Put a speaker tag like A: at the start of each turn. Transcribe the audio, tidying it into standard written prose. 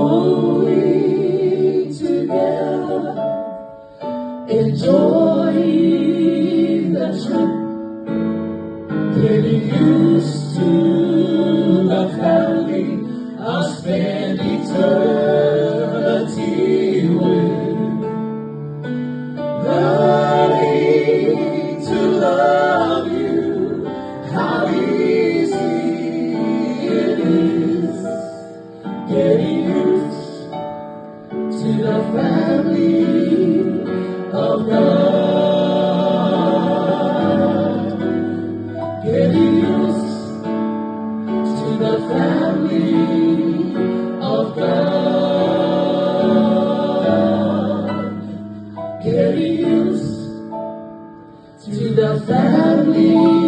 A: growing together, enjoying the trip, getting used to the family I'll spend eternity with, learning to love you, how easy it is, getting used to the family of God, getting used to the family of God, getting used to the family